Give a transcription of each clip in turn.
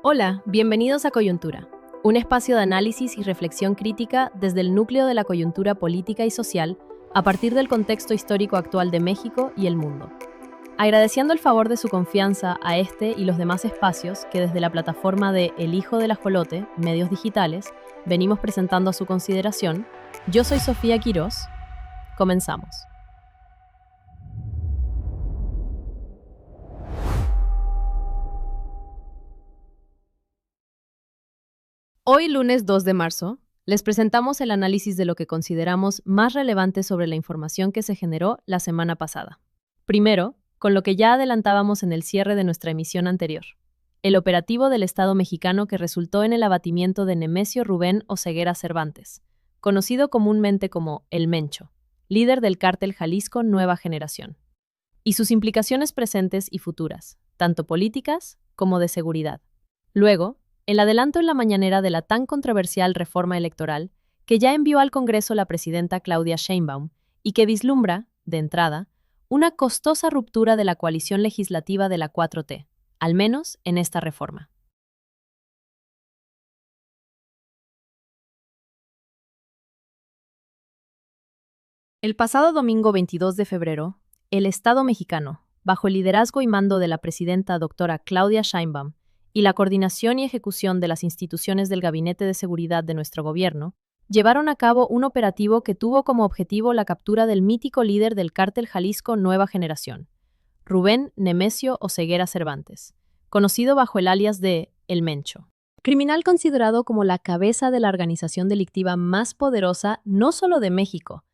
Hola, bienvenidos a Coyuntura, un espacio de análisis y reflexión crítica desde el núcleo de la coyuntura política y social a partir del contexto histórico actual de México y el mundo. Agradeciendo el favor de su confianza a este y los demás espacios que desde la plataforma de El Hijo del Ajolote, Medios Digitales, venimos presentando a su consideración, yo soy Sofía Quirós. Comenzamos. Hoy, lunes 2 de marzo, les presentamos el análisis de lo que consideramos más relevante sobre la información que se generó la semana pasada. Primero, con lo que ya adelantábamos en el cierre de nuestra emisión anterior, el operativo del Estado mexicano que resultó en el abatimiento de Nemesio Rubén Oseguera Cervantes, conocido comúnmente como El Mencho, líder del cártel Jalisco Nueva Generación, y sus implicaciones presentes y futuras, tanto políticas como de seguridad. Luego, el adelanto en la mañanera de la tan controversial reforma electoral que ya envió al Congreso la presidenta Claudia Sheinbaum y que vislumbra, de entrada, una costosa ruptura de la coalición legislativa de la 4T, al menos en esta reforma. El pasado domingo 22 de febrero, el Estado mexicano, bajo el liderazgo y mando de la presidenta doctora Claudia Sheinbaum, y la coordinación y ejecución de las instituciones del Gabinete de Seguridad de nuestro gobierno, llevaron a cabo un operativo que tuvo como objetivo la captura del mítico líder del cártel Jalisco Nueva Generación, Rubén Nemesio Oseguera Cervantes, conocido bajo el alias de El Mencho. Criminal considerado como la cabeza de la organización delictiva más poderosa no solo de México,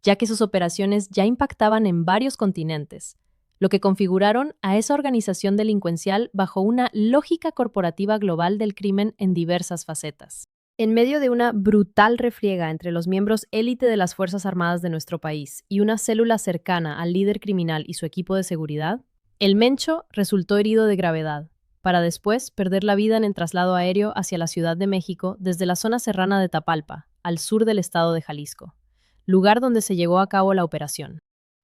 ya que sus operaciones ya impactaban en varios continentes, lo que configuraron a esa organización delincuencial bajo una lógica corporativa global del crimen en diversas facetas. En medio de una brutal refriega entre los miembros élite de las Fuerzas Armadas de nuestro país y una célula cercana al líder criminal y su equipo de seguridad, el Mencho resultó herido de gravedad, para después perder la vida en el traslado aéreo hacia la Ciudad de México desde la zona serrana de Tapalpa, al sur del estado de Jalisco, lugar donde se llevó a cabo la operación.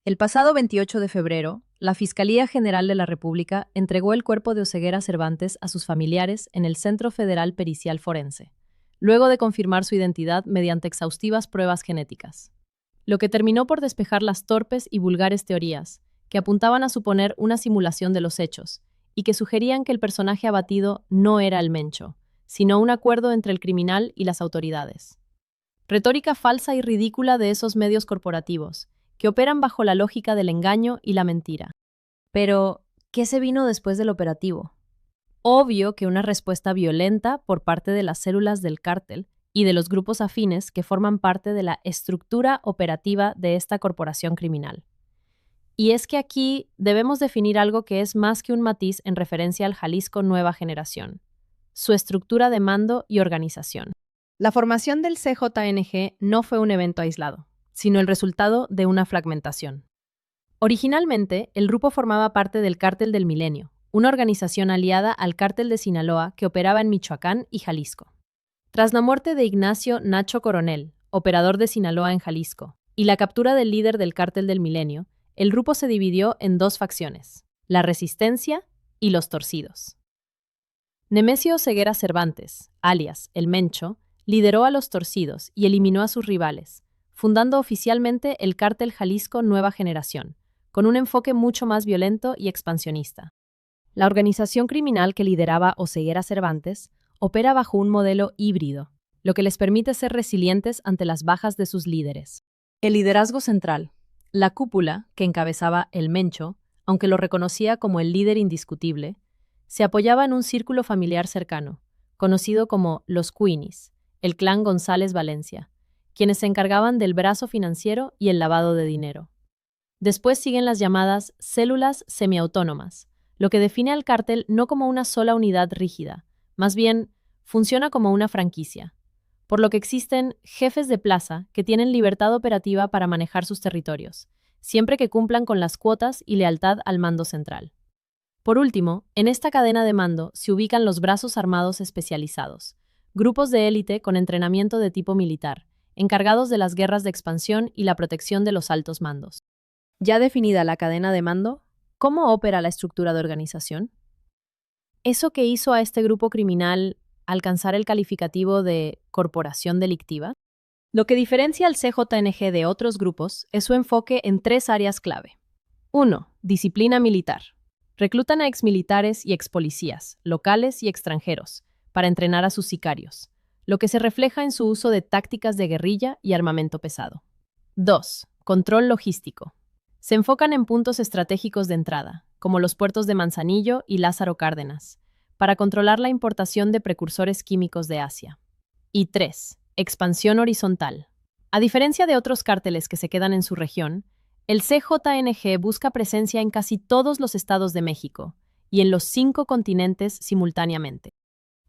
El pasado 28 de febrero, la Fiscalía General de la República entregó el cuerpo de Oseguera Cervantes a sus familiares en el Centro Federal Pericial Forense, luego de confirmar su identidad mediante exhaustivas pruebas genéticas, lo que terminó por despejar las torpes y vulgares teorías que apuntaban a suponer una simulación de los hechos y que sugerían que el personaje abatido no era el Mencho, sino un acuerdo entre el criminal y las autoridades. Retórica falsa y ridícula de esos medios corporativos, que operan bajo la lógica del engaño y la mentira. Pero, ¿qué se vino después del operativo? Obvio que una respuesta violenta por parte de las células del cártel y de los grupos afines que forman parte de la estructura operativa de esta corporación criminal. Y es que aquí debemos definir algo que es más que un matiz en referencia al Jalisco Nueva Generación, su estructura de mando y organización. La formación del CJNG no fue un evento aislado, sino el resultado de una fragmentación. Originalmente, el grupo formaba parte del Cártel del Milenio, una organización aliada al Cártel de Sinaloa que operaba en Michoacán y Jalisco. Tras la muerte de Ignacio Nacho Coronel, operador de Sinaloa en Jalisco, y la captura del líder del Cártel del Milenio, el grupo se dividió en dos facciones, la Resistencia y los Torcidos. Nemesio Oseguera Cervantes, alias El Mencho, lideró a los Torcidos y eliminó a sus rivales, fundando oficialmente el Cártel Jalisco Nueva Generación, con un enfoque mucho más violento y expansionista. La organización criminal que lideraba Oseguera Cervantes opera bajo un modelo híbrido, lo que les permite ser resilientes ante las bajas de sus líderes. El liderazgo central, la cúpula que encabezaba el Mencho, aunque lo reconocía como el líder indiscutible, se apoyaba en un círculo familiar cercano, conocido como los Queenies, el clan González Valencia, quienes se encargaban del brazo financiero y el lavado de dinero. Después siguen las llamadas células semiautónomas, lo que define al cártel no como una sola unidad rígida, más bien funciona como una franquicia, por lo que existen jefes de plaza que tienen libertad operativa para manejar sus territorios, siempre que cumplan con las cuotas y lealtad al mando central. Por último, en esta cadena de mando se ubican los brazos armados especializados, grupos de élite con entrenamiento de tipo militar, encargados de las guerras de expansión y la protección de los altos mandos. Ya definida la cadena de mando, ¿cómo opera la estructura de organización? ¿Eso que hizo a este grupo criminal alcanzar el calificativo de corporación delictiva? Lo que diferencia al CJNG de otros grupos es su enfoque en tres áreas clave. 1. Disciplina militar. Reclutan a exmilitares y expolicías, locales y extranjeros, para entrenar a sus sicarios, lo que se refleja en su uso de tácticas de guerrilla y armamento pesado. 2. Control logístico. Se enfocan en puntos estratégicos de entrada, como los puertos de Manzanillo y Lázaro Cárdenas, para controlar la importación de precursores químicos de Asia. Y 3. Expansión horizontal. A diferencia de otros cárteles que se quedan en su región, el CJNG busca presencia en casi todos los estados de México y en los 5 continentes simultáneamente.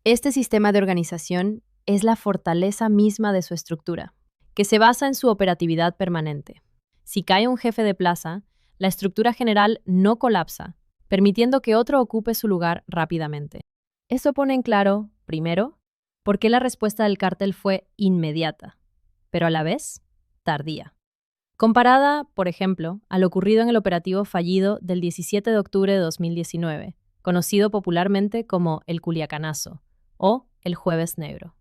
Este sistema de organización es la fortaleza misma de su estructura, que se basa en su operatividad permanente. Si cae un jefe de plaza, la estructura general no colapsa, permitiendo que otro ocupe su lugar rápidamente. Eso pone en claro, primero, por qué la respuesta del cártel fue inmediata, pero a la vez tardía. Comparada, por ejemplo, a lo ocurrido en el operativo fallido del 17 de octubre de 2019, conocido popularmente como el Culiacanazo o el Jueves Negro.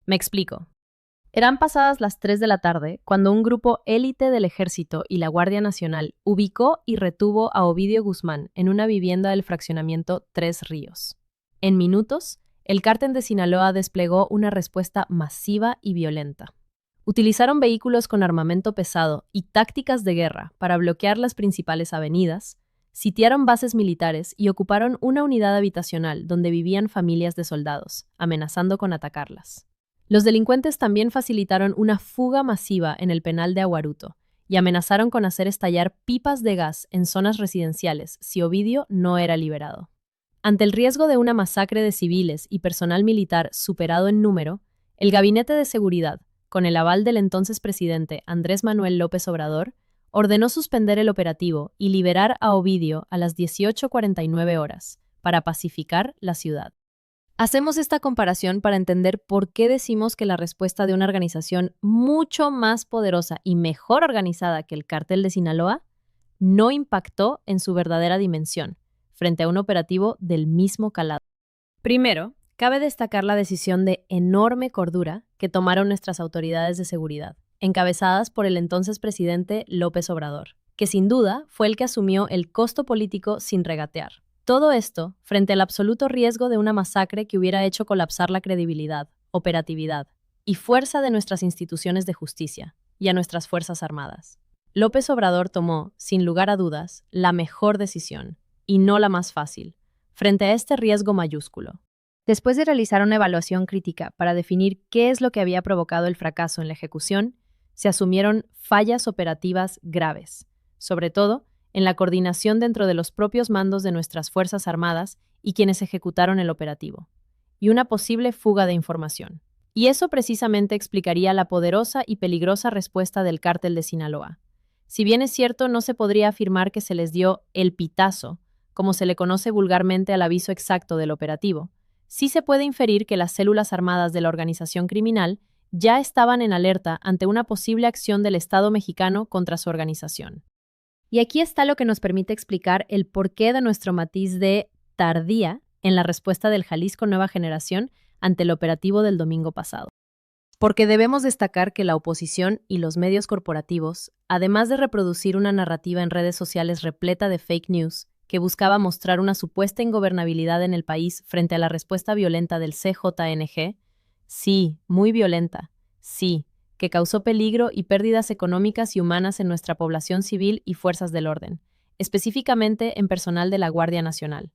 Me explico. Eran pasadas las 3 de la tarde cuando un grupo élite del Ejército y la Guardia Nacional ubicó y retuvo a Ovidio Guzmán en una vivienda del fraccionamiento Tres Ríos. En minutos, el cártel de Sinaloa desplegó una respuesta masiva y violenta. Utilizaron vehículos con armamento pesado y tácticas de guerra para bloquear las principales avenidas, sitiaron bases militares y ocuparon una unidad habitacional donde vivían familias de soldados, amenazando con atacarlas. Los delincuentes también facilitaron una fuga masiva en el penal de Aguaruto y amenazaron con hacer estallar pipas de gas en zonas residenciales si Ovidio no era liberado. Ante el riesgo de una masacre de civiles y personal militar superado en número, el Gabinete de Seguridad, con el aval del entonces presidente Andrés Manuel López Obrador, ordenó suspender el operativo y liberar a Ovidio a las 18:49 horas para pacificar la ciudad. Hacemos esta comparación para entender por qué decimos que la respuesta de una organización mucho más poderosa y mejor organizada que el Cártel de Sinaloa no impactó en su verdadera dimensión frente a un operativo del mismo calado. Primero, cabe destacar la decisión de enorme cordura que tomaron nuestras autoridades de seguridad, encabezadas por el entonces presidente López Obrador, que sin duda fue el que asumió el costo político sin regatear. Todo esto frente al absoluto riesgo de una masacre que hubiera hecho colapsar la credibilidad, operatividad y fuerza de nuestras instituciones de justicia y a nuestras Fuerzas Armadas. López Obrador tomó, sin lugar a dudas, la mejor decisión, y no la más fácil, frente a este riesgo mayúsculo. Después de realizar una evaluación crítica para definir qué es lo que había provocado el fracaso en la ejecución, se asumieron fallas operativas graves, sobre todo en la coordinación dentro de los propios mandos de nuestras Fuerzas Armadas y quienes ejecutaron el operativo, y una posible fuga de información. Y eso precisamente explicaría la poderosa y peligrosa respuesta del Cártel de Sinaloa. Si bien es cierto, no se podría afirmar que se les dio el pitazo, como se le conoce vulgarmente al aviso exacto del operativo, sí se puede inferir que las células armadas de la organización criminal ya estaban en alerta ante una posible acción del Estado mexicano contra su organización. Y aquí está lo que nos permite explicar el porqué de nuestro matiz de tardía en la respuesta del Jalisco Nueva Generación ante el operativo del domingo pasado. Porque debemos destacar que la oposición y los medios corporativos, además de reproducir una narrativa en redes sociales repleta de fake news, que buscaba mostrar una supuesta ingobernabilidad en el país frente a la respuesta violenta del CJNG, sí, muy violenta, sí, que causó peligro y pérdidas económicas y humanas en nuestra población civil y fuerzas del orden, específicamente en personal de la Guardia Nacional.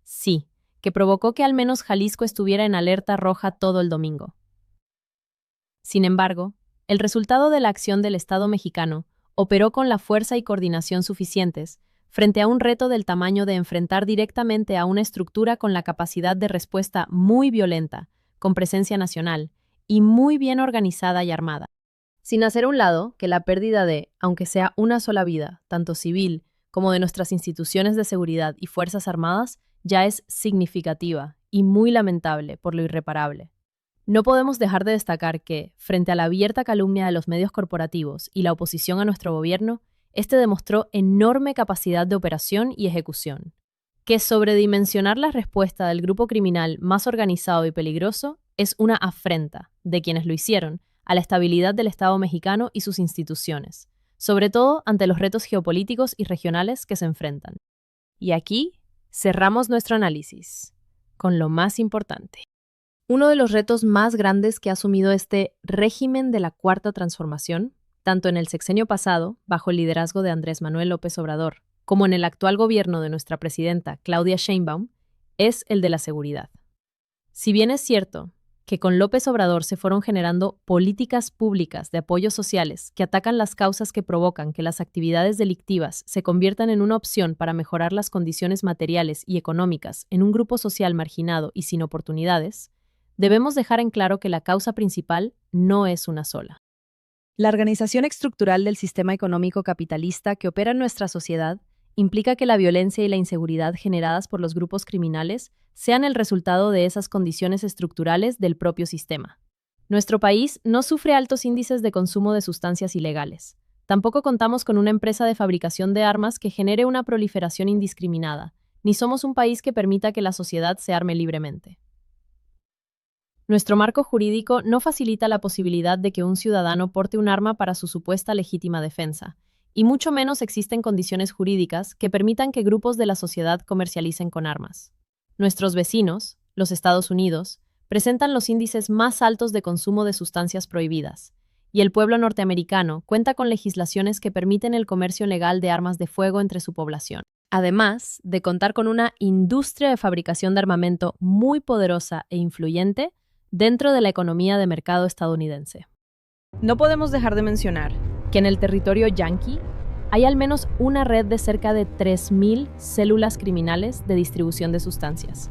Sí, que provocó que al menos Jalisco estuviera en alerta roja todo el domingo. Sin embargo, el resultado de la acción del Estado mexicano operó con la fuerza y coordinación suficientes frente a un reto del tamaño de enfrentar directamente a una estructura con la capacidad de respuesta muy violenta, con presencia nacional, y muy bien organizada y armada. Sin hacer a un lado que la pérdida de, aunque sea una sola vida, tanto civil como de nuestras instituciones de seguridad y fuerzas armadas, ya es significativa y muy lamentable por lo irreparable. No podemos dejar de destacar que, frente a la abierta calumnia de los medios corporativos y la oposición a nuestro gobierno, este demostró enorme capacidad de operación y ejecución. que sobredimensionar la respuesta del grupo criminal más organizado y peligroso es una afrenta de quienes lo hicieron a la estabilidad del Estado mexicano y sus instituciones, sobre todo ante los retos geopolíticos y regionales que se enfrentan. Y aquí cerramos nuestro análisis con lo más importante. Uno de los retos más grandes que ha asumido este régimen de la Cuarta Transformación, tanto en el sexenio pasado, bajo el liderazgo de Andrés Manuel López Obrador, como en el actual gobierno de nuestra presidenta Claudia Sheinbaum, es el de la seguridad. Si bien es cierto que con López Obrador se fueron generando políticas públicas de apoyos sociales que atacan las causas que provocan que las actividades delictivas se conviertan en una opción para mejorar las condiciones materiales y económicas en un grupo social marginado y sin oportunidades, debemos dejar en claro que la causa principal no es una sola. La organización estructural del sistema económico capitalista que opera en nuestra sociedad implica que la violencia y la inseguridad generadas por los grupos criminales sean el resultado de esas condiciones estructurales del propio sistema. Nuestro país no sufre altos índices de consumo de sustancias ilegales. Tampoco contamos con una empresa de fabricación de armas que genere una proliferación indiscriminada, ni somos un país que permita que la sociedad se arme libremente. Nuestro marco jurídico no facilita la posibilidad de que un ciudadano porte un arma para su supuesta legítima defensa, y mucho menos existen condiciones jurídicas que permitan que grupos de la sociedad comercialicen con armas. Nuestros vecinos, los Estados Unidos, presentan los índices más altos de consumo de sustancias prohibidas, y el pueblo norteamericano cuenta con legislaciones que permiten el comercio legal de armas de fuego entre su población, además de contar con una industria de fabricación de armamento muy poderosa e influyente dentro de la economía de mercado estadounidense. No podemos dejar de mencionar que en el territorio yanqui hay al menos una red de cerca de 3.000 células criminales de distribución de sustancias,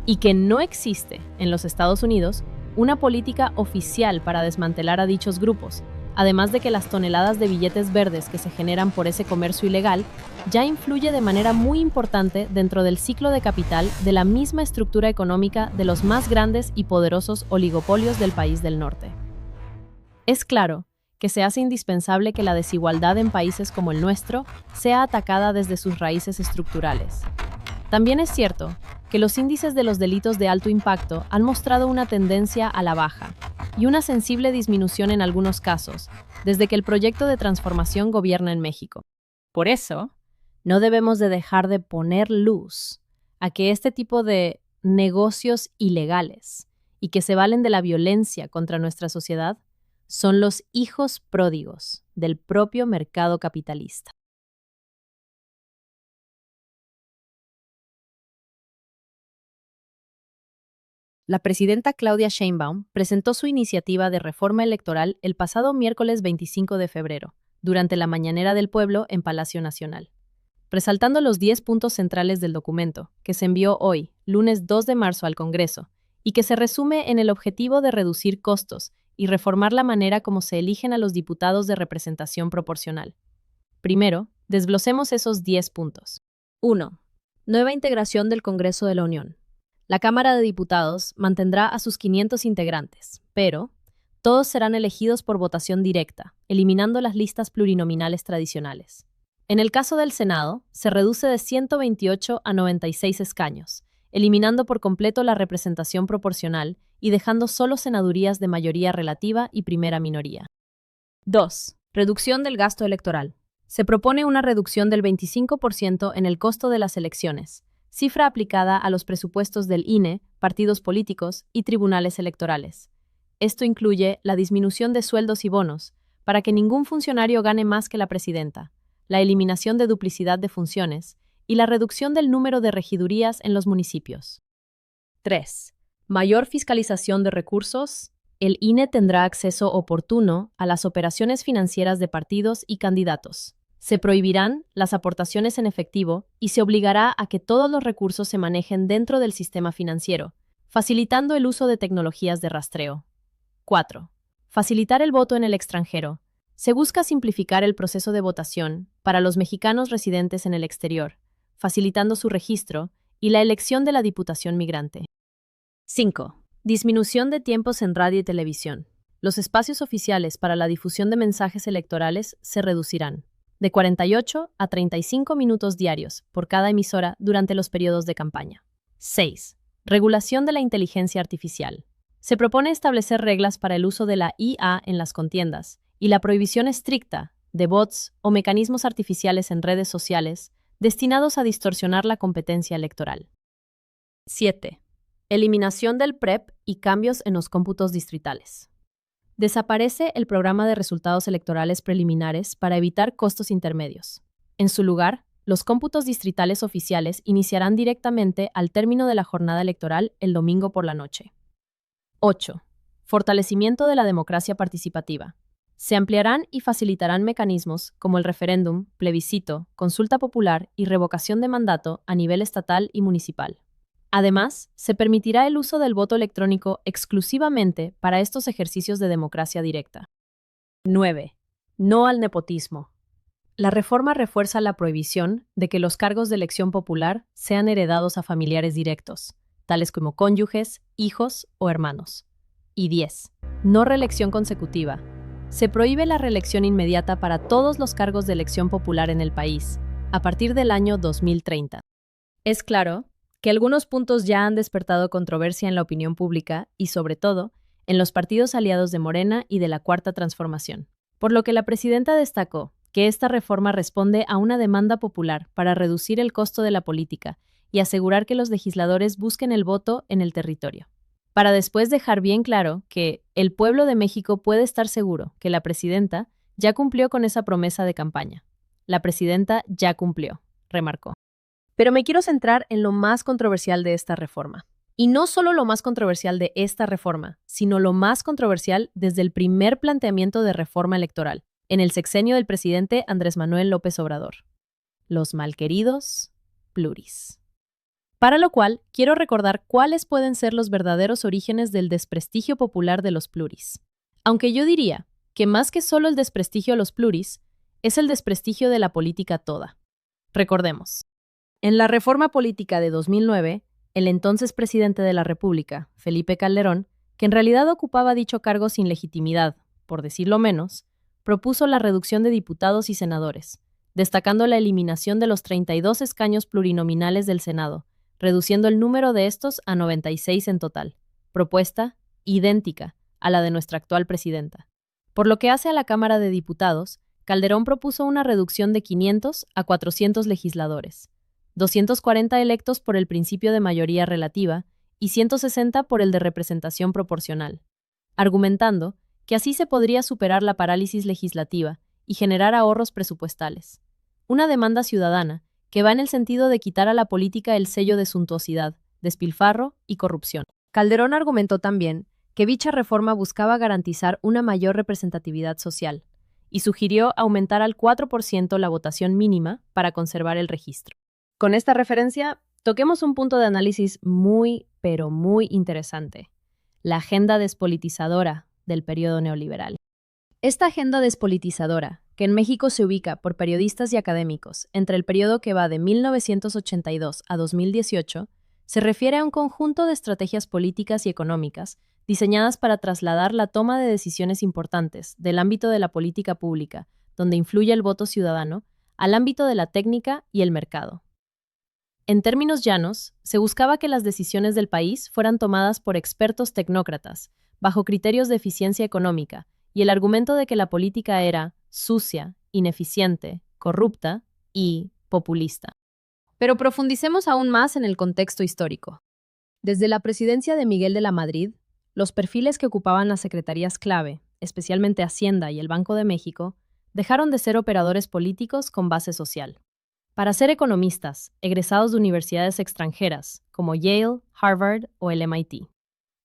y que no existe en los Estados Unidos una política oficial para desmantelar a dichos grupos, además de que las toneladas de billetes verdes que se generan por ese comercio ilegal ya influye de manera muy importante dentro del ciclo de capital de la misma estructura económica de los más grandes y poderosos oligopolios del país del norte. Es claro que se hace indispensable que la desigualdad en países como el nuestro sea atacada desde sus raíces estructurales. También es cierto que los índices de los delitos de alto impacto han mostrado una tendencia a la baja y una sensible disminución en algunos casos, desde que el proyecto de transformación gobierna en México. Por eso, no debemos de dejar de poner luz a que este tipo de negocios ilegales y que se valen de la violencia contra nuestra sociedad son los hijos pródigos del propio mercado capitalista. La presidenta Claudia Sheinbaum presentó su iniciativa de reforma electoral el pasado miércoles 25 de febrero, durante la Mañanera del Pueblo en Palacio Nacional. Resaltando los 10 puntos centrales del documento, que se envió hoy, lunes 2 de marzo al Congreso, y que se resume en el objetivo de reducir costos y reformar la manera como se eligen a los diputados de representación proporcional. Primero, desglosemos esos 10 puntos. 1. Nueva integración del Congreso de la Unión. La Cámara de Diputados mantendrá a sus 500 integrantes, pero todos serán elegidos por votación directa, eliminando las listas plurinominales tradicionales. En el caso del Senado, se reduce de 128 a 96 escaños, eliminando por completo la representación proporcional y dejando solo senadurías de mayoría relativa y primera minoría. 2. Reducción del gasto electoral. Se propone una reducción del 25% en el costo de las elecciones, cifra aplicada a los presupuestos del INE, partidos políticos y tribunales electorales. Esto incluye la disminución de sueldos y bonos, para que ningún funcionario gane más que la presidenta, la eliminación de duplicidad de funciones y la reducción del número de regidurías en los municipios. 3. Mayor fiscalización de recursos. El INE tendrá acceso oportuno a las operaciones financieras de partidos y candidatos. Se prohibirán las aportaciones en efectivo y se obligará a que todos los recursos se manejen dentro del sistema financiero, facilitando el uso de tecnologías de rastreo. 4. Facilitar el voto en el extranjero. Se busca simplificar el proceso de votación para los mexicanos residentes en el exterior, facilitando su registro y la elección de la Diputación Migrante. 5. Disminución de tiempos en radio y televisión. Los espacios oficiales para la difusión de mensajes electorales se reducirán. de 48 a 35 minutos diarios por cada emisora durante los periodos de campaña. 6. Regulación de la inteligencia artificial. Se propone establecer reglas para el uso de la IA en las contiendas y la prohibición estricta de bots o mecanismos artificiales en redes sociales destinados a distorsionar la competencia electoral. 7. Eliminación del PREP y cambios en los cómputos distritales. Desaparece el programa de resultados electorales preliminares para evitar costos intermedios. En su lugar, los cómputos distritales oficiales iniciarán directamente al término de la jornada electoral el domingo por la noche. 8. Fortalecimiento de la democracia participativa. Se ampliarán y facilitarán mecanismos como el referéndum, plebiscito, consulta popular y revocación de mandato a nivel estatal y municipal. Además, se permitirá el uso del voto electrónico exclusivamente para estos ejercicios de democracia directa. 9. No al nepotismo. La reforma refuerza la prohibición de que los cargos de elección popular sean heredados a familiares directos, tales como cónyuges, hijos o hermanos. Y 10. No reelección consecutiva. Se prohíbe la reelección inmediata para todos los cargos de elección popular en el país, a partir del año 2030. Es claro que algunos puntos ya han despertado controversia en la opinión pública y, sobre todo, en los partidos aliados de Morena y de la Cuarta Transformación. Por lo que la presidenta destacó que esta reforma responde a una demanda popular para reducir el costo de la política y asegurar que los legisladores busquen el voto en el territorio. Para después dejar bien claro que el pueblo de México puede estar seguro que la presidenta ya cumplió con esa promesa de campaña. La presidenta ya cumplió, remarcó. Pero me quiero centrar en lo más controversial de esta reforma. Y no solo lo más controversial de esta reforma, sino lo más controversial desde el primer planteamiento de reforma electoral, en el sexenio del presidente Andrés Manuel López Obrador. Los malqueridos pluris. Para lo cual, quiero recordar cuáles pueden ser los verdaderos orígenes del desprestigio popular de los pluris. Aunque yo diría que más que solo el desprestigio a los pluris, es el desprestigio de la política toda. Recordemos. En la reforma política de 2009, el entonces presidente de la República, Felipe Calderón, que en realidad ocupaba dicho cargo sin legitimidad, por decirlo menos, propuso la reducción de diputados y senadores, destacando la eliminación de los 32 escaños plurinominales del Senado, reduciendo el número de estos a 96 en total, propuesta idéntica a la de nuestra actual presidenta. Por lo que hace a la Cámara de Diputados, Calderón propuso una reducción de 500 a 400 legisladores, 240 electos por el principio de mayoría relativa y 160 por el de representación proporcional, argumentando que así se podría superar la parálisis legislativa y generar ahorros presupuestales. Una demanda ciudadana que va en el sentido de quitar a la política el sello de suntuosidad, despilfarro y corrupción. Calderón argumentó también que dicha reforma buscaba garantizar una mayor representatividad social y sugirió aumentar al 4% la votación mínima para conservar el registro. Con esta referencia, toquemos un punto de análisis muy, pero muy interesante: la agenda despolitizadora del periodo neoliberal. Esta agenda despolitizadora, que en México se ubica por periodistas y académicos entre el periodo que va de 1982 a 2018, se refiere a un conjunto de estrategias políticas y económicas diseñadas para trasladar la toma de decisiones importantes del ámbito de la política pública, donde influye el voto ciudadano, al ámbito de la técnica y el mercado. En términos llanos, se buscaba que las decisiones del país fueran tomadas por expertos tecnócratas, bajo criterios de eficiencia económica, y el argumento de que la política era sucia, ineficiente, corrupta y populista. Pero profundicemos aún más en el contexto histórico. Desde la presidencia de Miguel de la Madrid, los perfiles que ocupaban las secretarías clave, especialmente Hacienda y el Banco de México, dejaron de ser operadores políticos con base social, para ser economistas, egresados de universidades extranjeras, como Yale, Harvard o el MIT.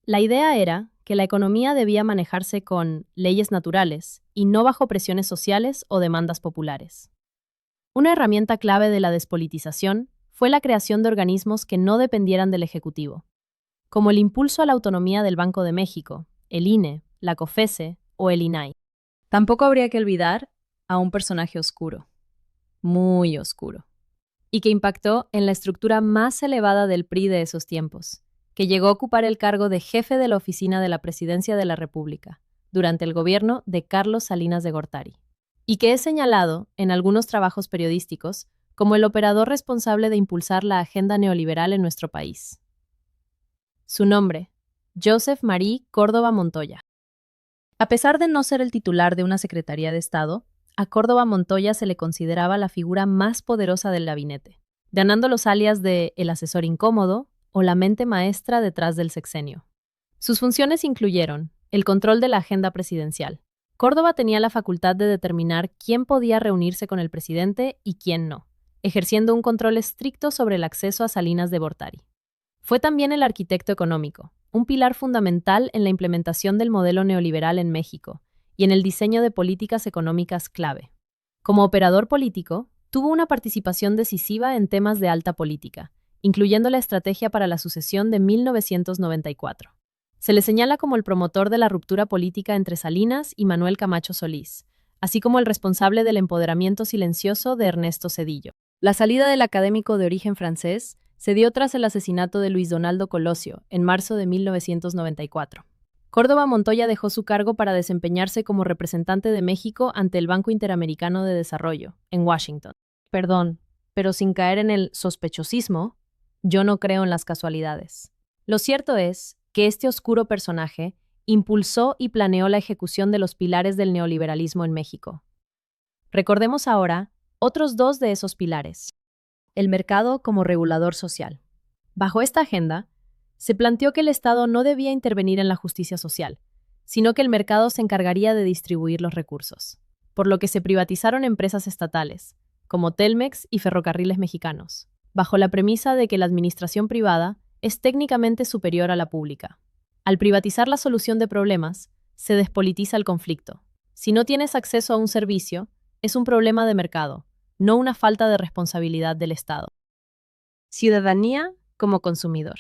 La idea era que la economía debía manejarse con leyes naturales y no bajo presiones sociales o demandas populares. Una herramienta clave de la despolitización fue la creación de organismos que no dependieran del Ejecutivo, como el impulso a la autonomía del Banco de México, el INE, la COFESE o el INAI. Tampoco habría que olvidar a un personaje oscuro, muy oscuro, y que impactó en la estructura más elevada del PRI de esos tiempos, que llegó a ocupar el cargo de jefe de la oficina de la Presidencia de la República durante el gobierno de Carlos Salinas de Gortari. y que es señalado, en algunos trabajos periodísticos, como el operador responsable de impulsar la agenda neoliberal en nuestro país. Su nombre, Joseph Marie Córdoba Montoya. A pesar de no ser el titular de una Secretaría de Estado, a Córdoba Montoya se le consideraba la figura más poderosa del gabinete, ganando los alias de el asesor incómodo o la mente maestra detrás del sexenio. Sus funciones incluyeron el control de la agenda presidencial. Córdoba tenía la facultad de determinar quién podía reunirse con el presidente y quién no, ejerciendo un control estricto sobre el acceso a Salinas de Gortari. Fue también el arquitecto económico, un pilar fundamental en la implementación del modelo neoliberal en México y en el diseño de políticas económicas clave. Como operador político, tuvo una participación decisiva en temas de alta política, incluyendo la estrategia para la sucesión de 1994. Se le señala como el promotor de la ruptura política entre Salinas y Manuel Camacho Solís, así como el responsable del empoderamiento silencioso de Ernesto Zedillo. La salida del académico de origen francés se dio tras el asesinato de Luis Donaldo Colosio en marzo de 1994. Córdoba Montoya dejó su cargo para desempeñarse como representante de México ante el Banco Interamericano de Desarrollo, en Washington. Perdón, pero sin caer en el sospechosismo, yo no creo en las casualidades. Lo cierto es que este oscuro personaje impulsó y planeó la ejecución de los pilares del neoliberalismo en México. Recordemos ahora otros dos de esos pilares. El mercado como regulador social. Bajo esta agenda, se planteó que el Estado no debía intervenir en la justicia social, sino que el mercado se encargaría de distribuir los recursos, por lo que se privatizaron empresas estatales, como Telmex y Ferrocarriles Mexicanos, bajo la premisa de que la administración privada es técnicamente superior a la pública. Al privatizar la solución de problemas, se despolitiza el conflicto. Si no tienes acceso a un servicio, es un problema de mercado, no una falta de responsabilidad del Estado. Ciudadanía como consumidor.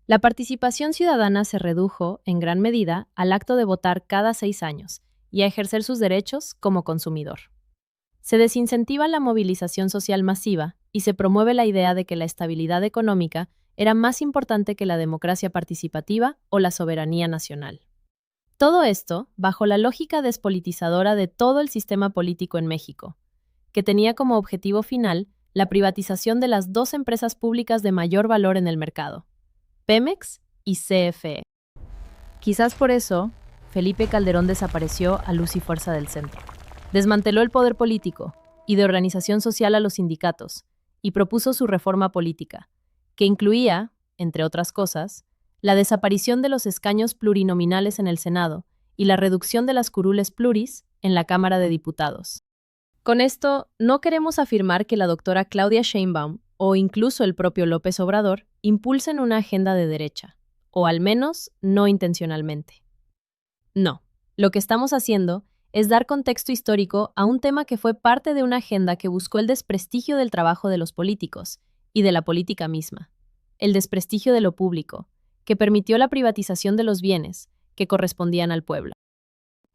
La participación ciudadana se redujo, en gran medida, al acto de votar cada 6 años y a ejercer sus derechos como consumidor. Se desincentiva la movilización social masiva y se promueve la idea de que la estabilidad económica era más importante que la democracia participativa o la soberanía nacional. Todo esto bajo la lógica despolitizadora de todo el sistema político en México, que tenía como objetivo final la privatización de las dos empresas públicas de mayor valor en el mercado, Pemex y CFE. Quizás por eso, Felipe Calderón desapareció a luz y fuerza del centro. Desmanteló el poder político y de organización social a los sindicatos y propuso su reforma política, que incluía, entre otras cosas, la desaparición de los escaños plurinominales en el Senado y la reducción de las curules pluris en la Cámara de Diputados. Con esto, no queremos afirmar que la doctora Claudia Sheinbaum o incluso el propio López Obrador impulsen una agenda de derecha, o al menos no intencionalmente. No, lo que estamos haciendo es dar contexto histórico a un tema que fue parte de una agenda que buscó el desprestigio del trabajo de los políticos y de la política misma, el desprestigio de lo público, que permitió la privatización de los bienes que correspondían al pueblo.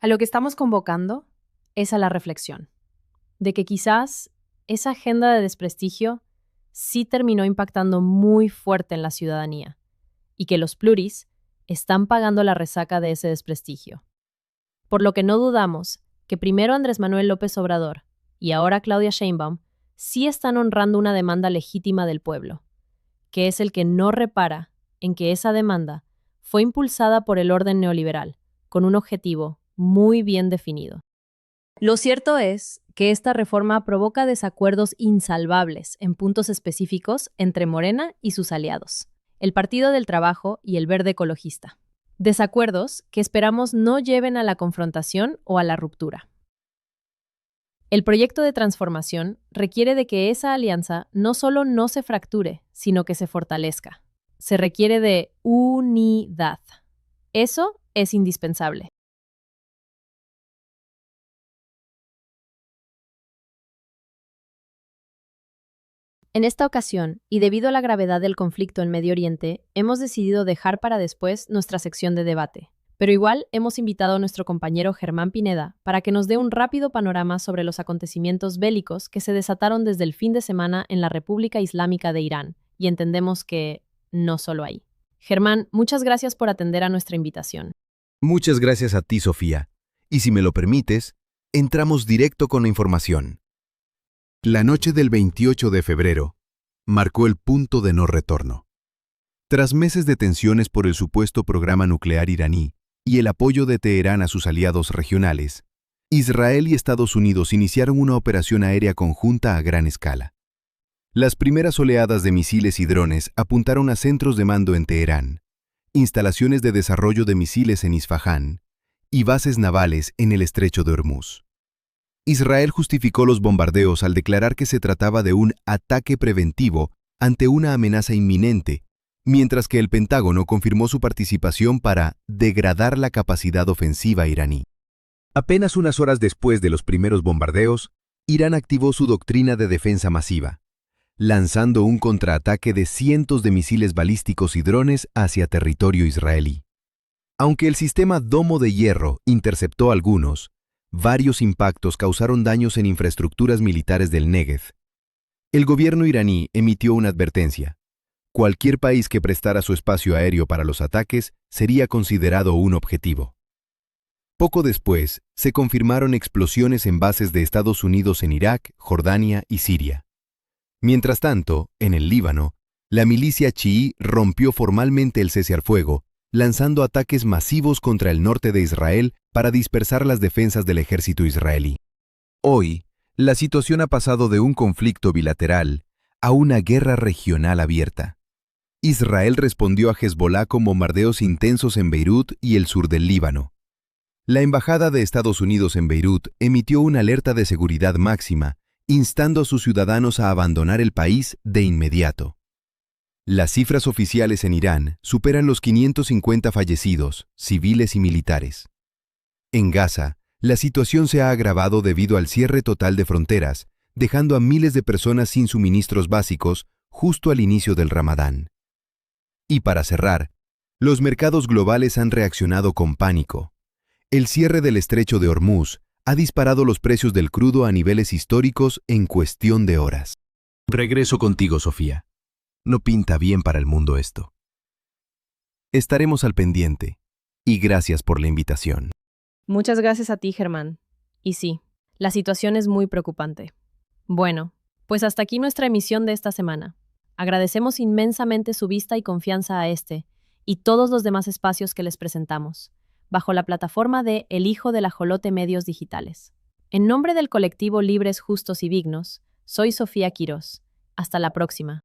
A lo que estamos convocando es a la reflexión, de que quizás esa agenda de desprestigio sí terminó impactando muy fuerte en la ciudadanía, y que los pluris están pagando la resaca de ese desprestigio. Por lo que no dudamos que primero Andrés Manuel López Obrador y ahora Claudia Sheinbaum sí están honrando una demanda legítima del pueblo, que es el que no repara en que esa demanda fue impulsada por el orden neoliberal, con un objetivo muy bien definido. Lo cierto es que esta reforma provoca desacuerdos insalvables en puntos específicos entre Morena y sus aliados, el Partido del Trabajo y el Verde Ecologista. Desacuerdos que esperamos no lleven a la confrontación o a la ruptura. El proyecto de transformación requiere de que esa alianza no solo no se fracture, sino que se fortalezca. Se requiere de unidad. Eso es indispensable. En esta ocasión, y debido a la gravedad del conflicto en Medio Oriente, hemos decidido dejar para después nuestra sección de debate. Pero igual hemos invitado a nuestro compañero Germán Pineda para que nos dé un rápido panorama sobre los acontecimientos bélicos que se desataron desde el fin de semana en la República Islámica de Irán, y entendemos que no solo ahí. Germán, muchas gracias por atender a nuestra invitación. Muchas gracias a ti, Sofía. Y si me lo permites, Entramos directo con la información. La noche del 28 de febrero marcó el punto de no retorno. Tras meses de tensiones por el supuesto programa nuclear iraní y el apoyo de Teherán a sus aliados regionales, Israel y Estados Unidos iniciaron una operación aérea conjunta a gran escala. Las primeras oleadas de misiles y drones apuntaron a centros de mando en Teherán, instalaciones de desarrollo de misiles en Isfahán y bases navales en el estrecho de Hormuz. Israel justificó los bombardeos al declarar que se trataba de un ataque preventivo ante una amenaza inminente, mientras que el Pentágono confirmó su participación para degradar la capacidad ofensiva iraní. Apenas unas horas después de los primeros bombardeos, Irán activó su doctrina de defensa masiva, lanzando un contraataque de cientos de misiles balísticos y drones hacia territorio israelí. Aunque el sistema Domo de Hierro interceptó algunos, varios impactos causaron daños en infraestructuras militares del Negev. El gobierno iraní emitió una advertencia. Cualquier país que prestara su espacio aéreo para los ataques sería considerado un objetivo. Poco después, se confirmaron explosiones en bases de Estados Unidos en Irak, Jordania y Siria. Mientras tanto, en el Líbano, la milicia chií rompió formalmente el cese al fuego, lanzando ataques masivos contra el norte de Israel para dispersar las defensas del ejército israelí. Hoy, la situación ha pasado de un conflicto bilateral a una guerra regional abierta. Israel respondió a Hezbollah con bombardeos intensos en Beirut y el sur del Líbano. La Embajada de Estados Unidos en Beirut emitió una alerta de seguridad máxima, instando a sus ciudadanos a abandonar el país de inmediato. Las cifras oficiales en Irán superan los 550 fallecidos, civiles y militares. En Gaza, la situación se ha agravado debido al cierre total de fronteras, dejando a miles de personas sin suministros básicos justo al inicio del Ramadán. Y para cerrar, los mercados globales han reaccionado con pánico. El cierre del estrecho de Hormuz ha disparado los precios del crudo a niveles históricos en cuestión de horas. Regreso contigo, Sofía. No pinta bien para el mundo esto. Estaremos al pendiente, y gracias por la invitación. Muchas gracias a ti, Germán. Y sí, la situación es muy preocupante. Bueno, pues hasta aquí nuestra emisión de esta semana. Agradecemos inmensamente su vista y confianza a este y todos los demás espacios que les presentamos, bajo la plataforma de El Hijo del Ajolote Medios Digitales. En nombre del colectivo Libres, Justos y Dignos, soy Sofía Quirós. Hasta la próxima.